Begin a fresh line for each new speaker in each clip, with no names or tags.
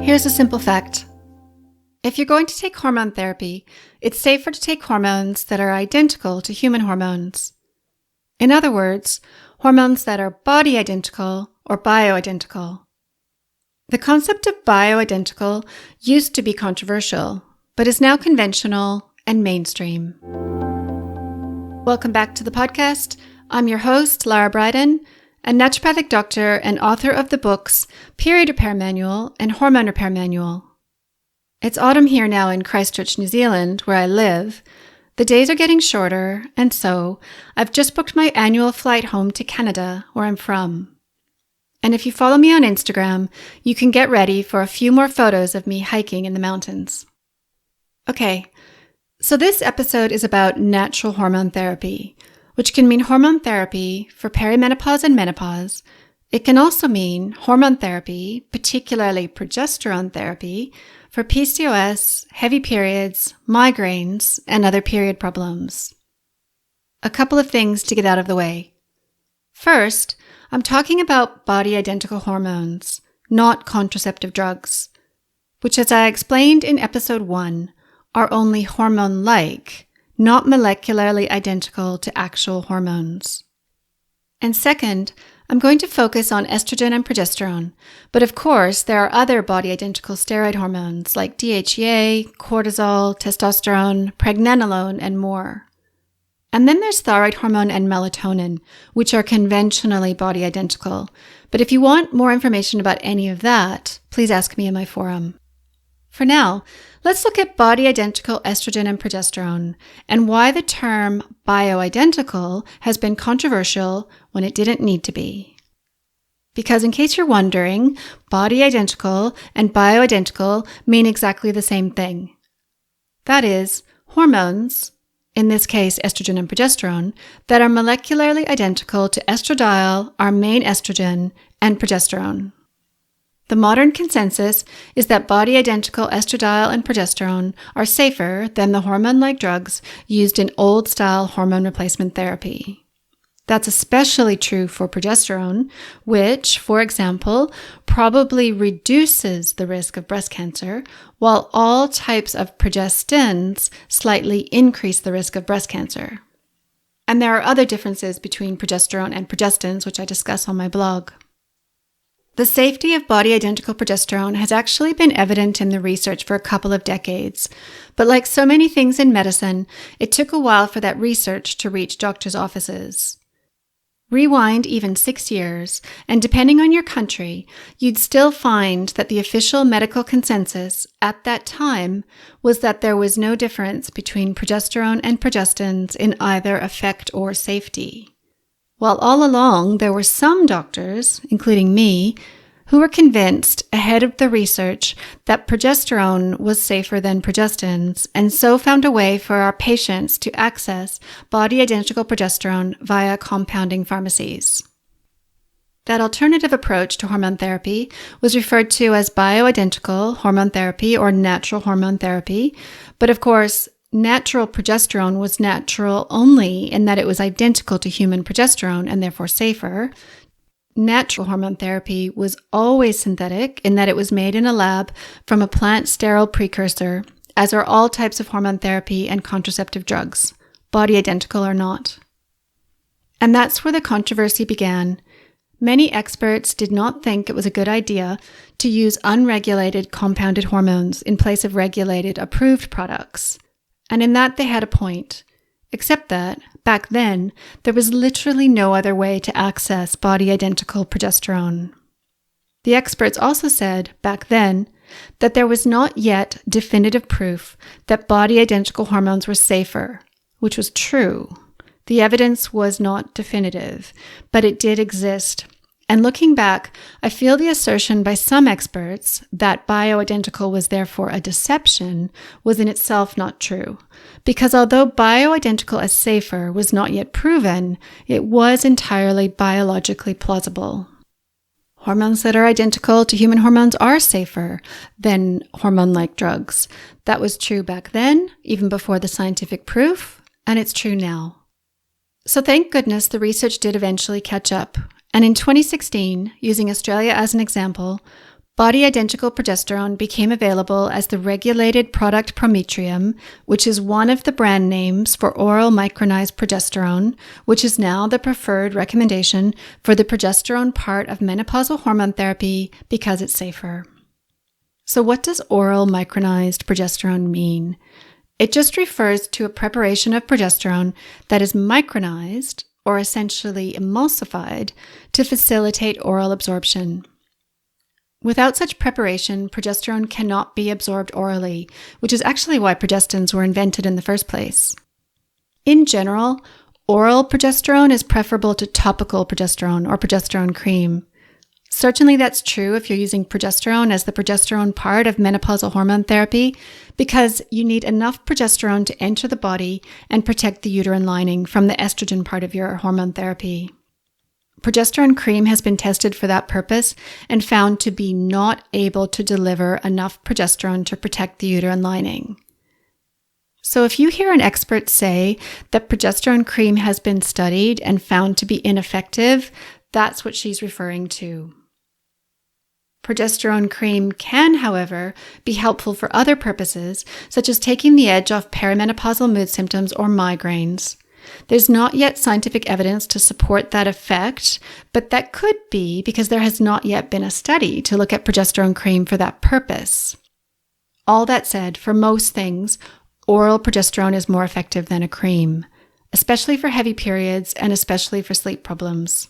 Here's a simple fact. If you're going to take hormone therapy, it's safer to take hormones that are identical to human hormones. In other words, hormones that are body identical or bioidentical. The concept of bioidentical used to be controversial, but is now conventional and mainstream. Welcome back to the podcast. I'm your host, Lara, a naturopathic doctor and author of the books Period Repair Manual and Hormone Repair Manual. It's autumn here now in Christchurch, New Zealand, where I live. The days are getting shorter, and so I've just booked my annual flight home to Canada, where I'm from. And if you follow me on Instagram, you can get ready for a few more photos of me hiking in the mountains. Okay, so this episode is about natural hormone therapy, which can mean hormone therapy for perimenopause and menopause. It can also mean hormone therapy, particularly progesterone therapy, for PCOS, heavy periods, migraines, and other period problems. A couple of things to get out of the way. First, I'm talking about body-identical hormones, not contraceptive drugs, which, as I explained in episode 1, are only hormone-like, not molecularly identical to actual hormones. And second, I'm going to focus on estrogen and progesterone, but of course there are other body-identical steroid hormones like DHEA, cortisol, testosterone, pregnenolone, and more. And then there's thyroid hormone and melatonin, which are conventionally body-identical. But if you want more information about any of that, please ask me in my forum. For now, let's look at body-identical estrogen and progesterone and why the term bioidentical has been controversial when it didn't need to be. Because in case you're wondering, body-identical and bioidentical mean exactly the same thing. That is, hormones, in this case estrogen and progesterone, that are molecularly identical to estradiol, our main estrogen, and progesterone. The modern consensus is that body-identical estradiol and progesterone are safer than the hormone-like drugs used in old-style hormone replacement therapy. That's especially true for progesterone, which, for example, probably reduces the risk of breast cancer, while all types of progestins slightly increase the risk of breast cancer. And there are other differences between progesterone and progestins, which I discuss on my blog. The safety of body-identical progesterone has actually been evident in the research for a couple of decades, but like so many things in medicine, it took a while for that research to reach doctors' offices. Rewind even 6 years, and depending on your country, you'd still find that the official medical consensus at that time was that there was no difference between progesterone and progestins in either effect or safety. While all along there were some doctors, including me, who were convinced ahead of the research that progesterone was safer than progestins and so found a way for our patients to access body-identical progesterone via compounding pharmacies. That alternative approach to hormone therapy was referred to as bioidentical hormone therapy or natural hormone therapy, but of course, natural progesterone was natural only in that it was identical to human progesterone and therefore safer. Natural hormone therapy was always synthetic in that it was made in a lab from a plant sterile precursor, as are all types of hormone therapy and contraceptive drugs, body identical or not. And that's where the controversy began. Many experts did not think it was a good idea to use unregulated compounded hormones in place of regulated approved products. And in that they had a point, except that, back then, there was literally no other way to access body-identical progesterone. The experts also said, back then, that there was not yet definitive proof that body-identical hormones were safer, which was true. The evidence was not definitive, but it did exist. And looking back, I feel the assertion by some experts that bioidentical was therefore a deception was in itself not true, because although bioidentical as safer was not yet proven, it was entirely biologically plausible. Hormones that are identical to human hormones are safer than hormone-like drugs. That was true back then, even before the scientific proof, and it's true now. So thank goodness the research did eventually catch up. And in 2016, using Australia as an example, body-identical progesterone became available as the regulated product Prometrium, which is one of the brand names for oral micronized progesterone, which is now the preferred recommendation for the progesterone part of menopausal hormone therapy because it's safer. So what does oral micronized progesterone mean? It just refers to a preparation of progesterone that is micronized, or essentially emulsified, to facilitate oral absorption. Without such preparation, progesterone cannot be absorbed orally, which is actually why progestins were invented in the first place. In general, oral progesterone is preferable to topical progesterone or progesterone cream. Certainly that's true if you're using progesterone as the progesterone part of menopausal hormone therapy, because you need enough progesterone to enter the body and protect the uterine lining from the estrogen part of your hormone therapy. Progesterone cream has been tested for that purpose and found to be not able to deliver enough progesterone to protect the uterine lining. So if you hear an expert say that progesterone cream has been studied and found to be ineffective, that's what she's referring to. Progesterone cream can, however, be helpful for other purposes, such as taking the edge off perimenopausal mood symptoms or migraines. There's not yet scientific evidence to support that effect, but that could be because there has not yet been a study to look at progesterone cream for that purpose. All that said, for most things, oral progesterone is more effective than a cream, especially for heavy periods and especially for sleep problems.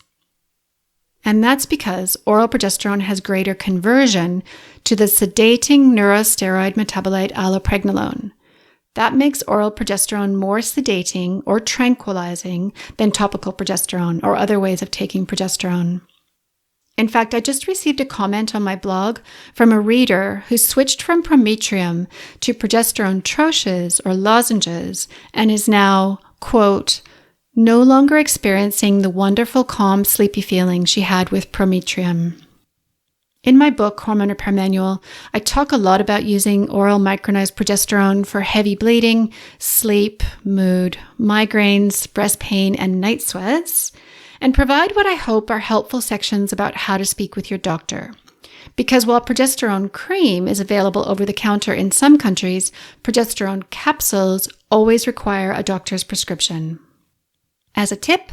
And that's because oral progesterone has greater conversion to the sedating neurosteroid metabolite allopregnolone. That makes oral progesterone more sedating or tranquilizing than topical progesterone or other ways of taking progesterone. In fact, I just received a comment on my blog from a reader who switched from Prometrium to progesterone troches or lozenges and is now, quote, no longer experiencing the wonderful, calm, sleepy feeling she had with Prometrium. In my book, Hormone Repair Manual, I talk a lot about using oral micronized progesterone for heavy bleeding, sleep, mood, migraines, breast pain, and night sweats, and provide what I hope are helpful sections about how to speak with your doctor. Because while progesterone cream is available over the counter in some countries, progesterone capsules always require a doctor's prescription. As a tip,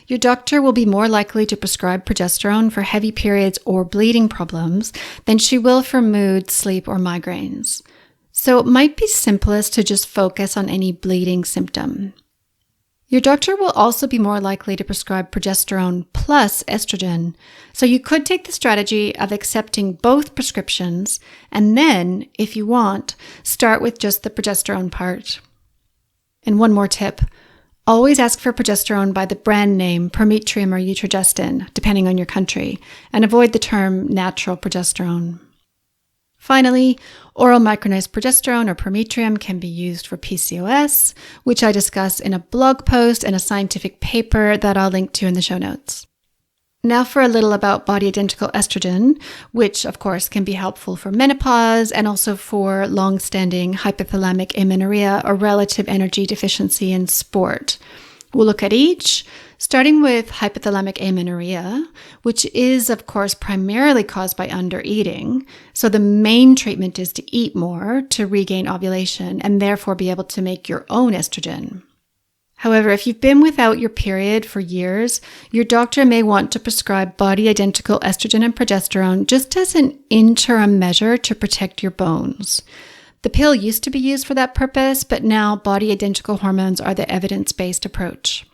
your doctor will be more likely to prescribe progesterone for heavy periods or bleeding problems than she will for mood, sleep, or migraines. So it might be simplest to just focus on any bleeding symptom. Your doctor will also be more likely to prescribe progesterone plus estrogen, so you could take the strategy of accepting both prescriptions and then, if you want, start with just the progesterone part. And one more tip. Always ask for progesterone by the brand name Prometrium or Utrogestin, depending on your country, and avoid the term natural progesterone. Finally, oral micronized progesterone or Prometrium can be used for PCOS, which I discuss in a blog post and a scientific paper that I'll link to in the show notes. Now for a little about body-identical estrogen, which of course can be helpful for menopause and also for long-standing hypothalamic amenorrhea or relative energy deficiency in sport. We'll look at each, starting with hypothalamic amenorrhea, which is of course primarily caused by undereating. So the main treatment is to eat more to regain ovulation and therefore be able to make your own estrogen. However, if you've been without your period for years, your doctor may want to prescribe body-identical estrogen and progesterone just as an interim measure to protect your bones. The pill used to be used for that purpose, but now body-identical hormones are the evidence-based approach.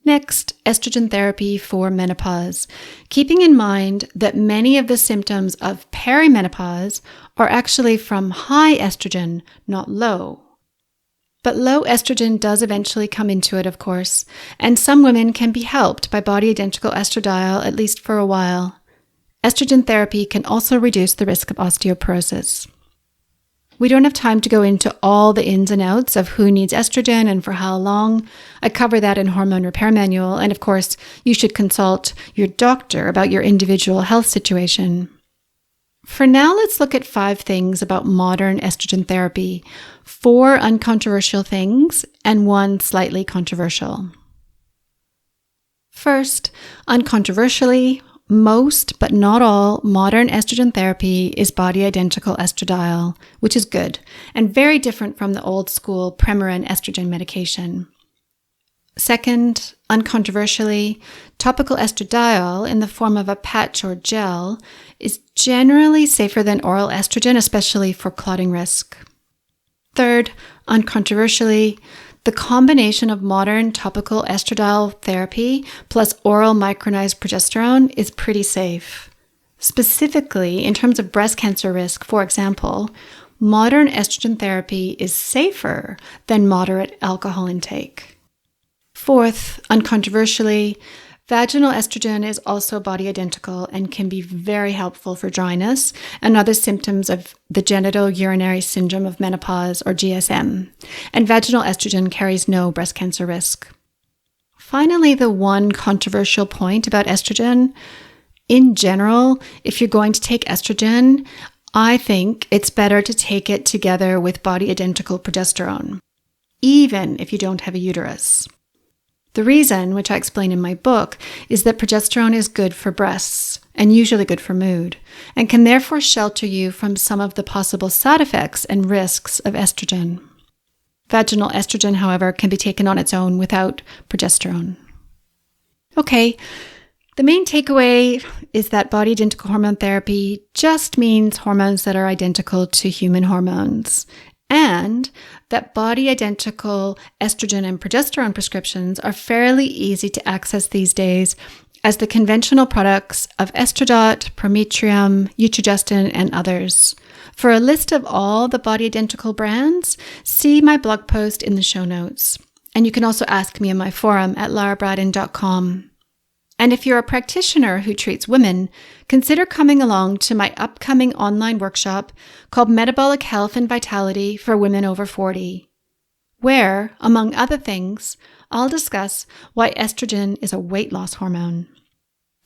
Next, estrogen therapy for menopause, keeping in mind that many of the symptoms of perimenopause are actually from high estrogen, not low. But low estrogen does eventually come into it, of course, and some women can be helped by body-identical estradiol at least for a while. Estrogen therapy can also reduce the risk of osteoporosis. We don't have time to go into all the ins and outs of who needs estrogen and for how long. I cover that in Hormone Repair Manual, and of course, you should consult your doctor about your individual health situation. For now, let's look at 5 things about modern estrogen therapy, 4 uncontroversial things, and 1 slightly controversial. First, uncontroversially, Most, but not all, modern estrogen therapy is body-identical estradiol, which is good and very different from the old school Premarin estrogen medication. Second, uncontroversially, topical estradiol in the form of a patch or gel is generally safer than oral estrogen, especially for clotting risk. Third, uncontroversially, the combination of modern topical estradiol therapy plus oral micronized progesterone is pretty safe. Specifically, in terms of breast cancer risk, for example, modern estrogen therapy is safer than moderate alcohol intake. Fourth, uncontroversially, vaginal estrogen is also body identical and can be very helpful for dryness and other symptoms of the genitourinary syndrome of menopause or GSM. And vaginal estrogen carries no breast cancer risk. Finally, the one controversial point about estrogen, in general, if you're going to take estrogen, I think it's better to take it together with body identical progesterone, even if you don't have a uterus. The reason, which I explain in my book, is that progesterone is good for breasts and usually good for mood, and can therefore shelter you from some of the possible side effects and risks of estrogen. Vaginal estrogen, however, can be taken on its own without progesterone. Okay, the main takeaway is that body-identical hormone therapy just means hormones that are identical to human hormones, and that body-identical estrogen and progesterone prescriptions are fairly easy to access these days as the conventional products of Estradot, Prometrium, Utrogestin, and others. For a list of all the body-identical brands, see my blog post in the show notes. And you can also ask me in my forum at larabraden.com. And if you're a practitioner who treats women, consider coming along to my upcoming online workshop called Metabolic Health and Vitality for Women Over 40, where, among other things, I'll discuss why estrogen is a weight loss hormone.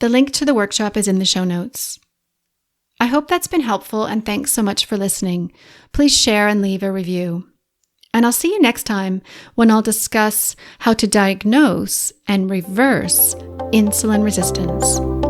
The link to the workshop is in the show notes. I hope that's been helpful, and thanks so much for listening. Please share and leave a review. And I'll see you next time when I'll discuss how to diagnose and reverse insulin resistance.